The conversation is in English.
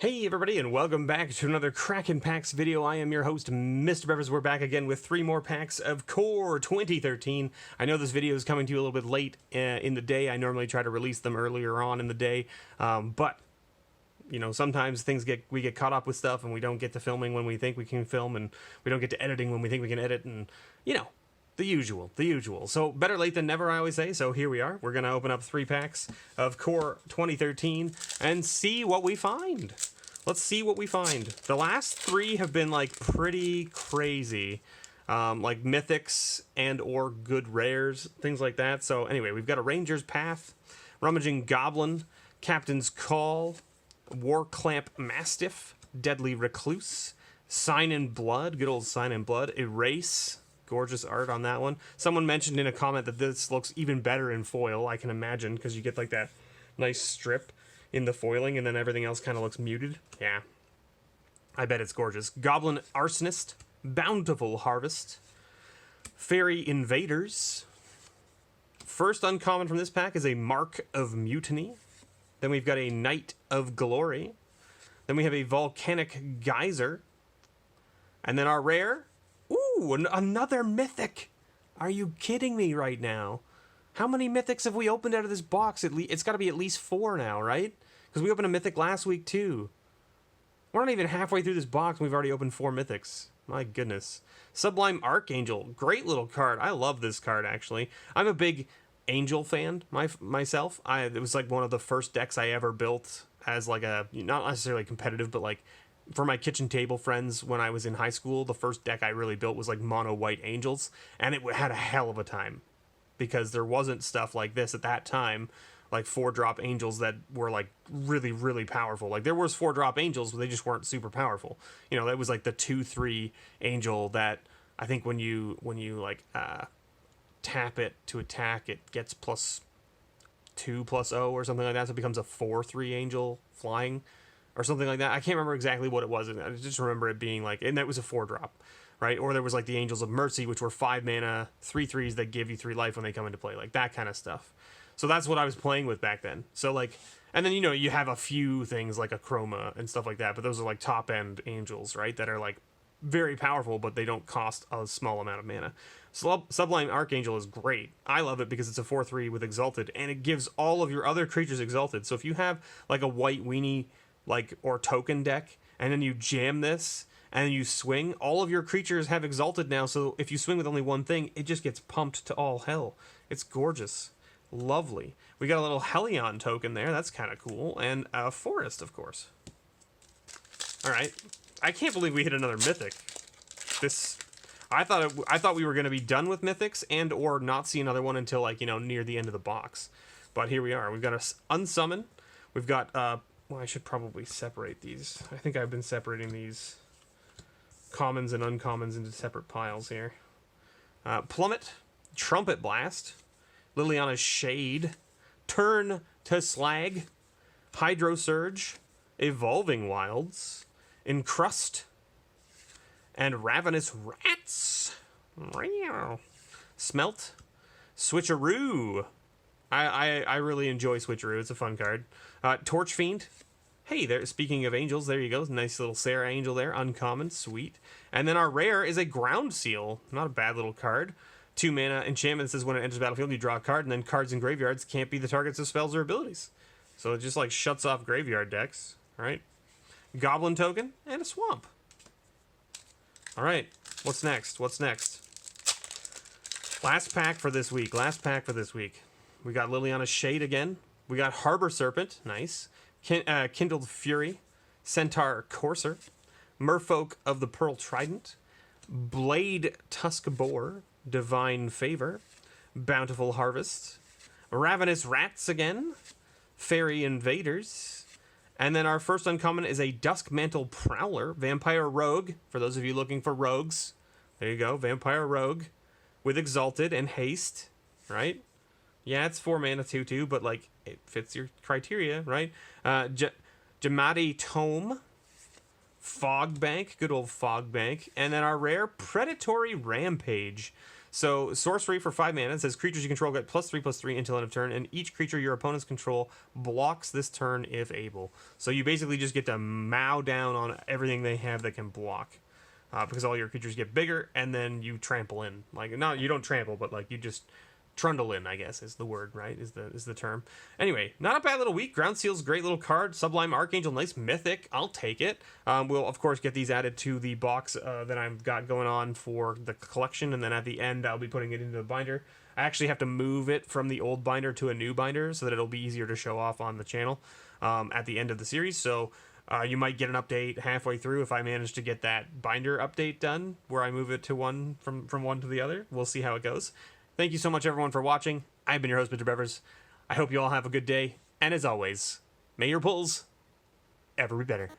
Hey everybody, and welcome back to another Kraken Packs video. I am your host, Mr. Bevers. We're back again with 3 more packs of Core 2013. I know this video is coming to you a little bit late in the day. I normally try to release them earlier on in the day, but you know, sometimes we get caught up with stuff and we don't get to filming when we think we can film, and we don't get to editing when we think we can edit, and you know, the usual. So better late than never, I always say. So here we are. We're going to open up 3 packs of Core 2013 and see what we find. Let's see what we find. The last 3 have been like pretty crazy, like mythics and or good rares, things like that. So anyway, we've got a Ranger's Path, Rummaging Goblin, Captain's Call, Warclamp Mastiff, Deadly Recluse, Sign in Blood, good old Sign in Blood, Erase. Gorgeous art on that one. Someone mentioned in a comment that this looks even better in foil. I can imagine, because you get like that nice strip in the foiling and then everything else kind of looks muted. Yeah, I bet it's gorgeous. Goblin Arsonist, Bountiful Harvest, Fairy Invaders. First uncommon from this pack is a Mark of Mutiny. Then we've got a Knight of Glory. Then we have a Volcanic Geyser. And then our rare, ooh, another mythic. Are you kidding me right now? How many mythics have we opened out of this box? It's got to be at least 4 now, right? Because we opened a mythic last week too. We're not even halfway through this box and we've already opened 4 mythics. My goodness. Sublime Archangel. Great little card. I love this card, actually. I'm a big Angel fan myself. It was like one of the first decks I ever built as like a, not necessarily competitive, but like for my kitchen table friends when I was in high school. The first deck I really built was like mono white Angels, and it had a hell of a time, because there wasn't stuff like this at that time, like 4-drop Angels that were like really, really powerful. Like there was 4-drop Angels, but they just weren't super powerful. You know, that was like the 2/3 Angel that I think when you like tap it to attack, it gets +2/+0 or something like that, so it becomes a 4/3 Angel flying or something like that. I can't remember exactly what it was. I just remember it being like, and that was a 4-drop. Right? Or there was like the Angels of Mercy, which were 5 mana, 3/3s that give you 3 life when they come into play, like that kind of stuff. So that's what I was playing with back then. So like, and then, you know, you have a few things like a Chroma and stuff like that, but those are like top end Angels, right? That are like very powerful, but they don't cost a small amount of mana. Sublime Archangel is great. I love it because it's a 4/3 with Exalted, and it gives all of your other creatures Exalted. So if you have like a white weenie, like, or token deck, and then you jam this, and you swing, all of your creatures have Exalted now, so if you swing with only one thing, it just gets pumped to all hell. It's gorgeous. Lovely. We got a little Hellion token there. That's kind of cool. And a Forest, of course. Alright. I can't believe we hit another Mythic. I thought we were going to be done with Mythics and or not see another one until, like, you know, near the end of the box. But here we are. We've got a Unsummon. We've got, well, I should probably separate these. I think I've been separating these commons and uncommons into separate piles here. Plummet, Trumpet Blast, Liliana's Shade, Turn to Slag, Hydro Surge, Evolving Wilds, Encrust, and Ravenous Rats. Smelt, Switcheroo. I really enjoy Switcheroo. It's a fun card. Torch Fiend. Hey, there. Speaking of angels, there you go. Nice little Sarah Angel there. Uncommon. Sweet. And then our rare is a Ground Seal. Not a bad little card. 2 mana enchantment that says when it enters the battlefield, you draw a card, and then cards in graveyards can't be the targets of spells or abilities. So it just like shuts off graveyard decks. Alright. Goblin token and a Swamp. Alright. What's next? What's next? Last pack for this week. Last pack for this week. We got Liliana's Shade again. We got Harbor Serpent. Nice. Kindled Fury, Centaur Courser, Merfolk of the Pearl Trident, Blade Tusk Boar, Divine Favor, Bountiful Harvest, Ravenous Rats again, Fairy Invaders, and then our first uncommon is a Duskmantle Prowler, Vampire Rogue, for those of you looking for rogues. There you go, Vampire Rogue, with Exalted and Haste, right? Yeah, it's 4 mana 2/2, but like it fits your criteria, right? Jamadi Tome, Fog Bank, good old Fog Bank, and then our rare Predatory Rampage. So sorcery for 5 mana. It says creatures you control get +3/+3 until end of turn, and each creature your opponents control blocks this turn if able. So you basically just get to mow down on everything they have that can block. Because all your creatures get bigger, and then you trample in. Like, not you don't trample, but like you just trundle in, I guess is the word, right? Is the term. Anyway, not a bad little week. Ground Seal's great little card. Sublime Archangel, nice mythic. I'll take it. We'll of course get these added to the box that I've got going on for the collection, and then at the end I'll be putting it into the binder. I actually have to move it from the old binder to a new binder so that it'll be easier to show off on the channel at the end of the series. So. You might get an update halfway through if I manage to get that binder update done, where I move it to one from one to the other. We'll see how it goes. Thank you so much, everyone, for watching. I've been your host, Mr. Bevers. I hope you all have a good day, and as always, may your pulls ever be better.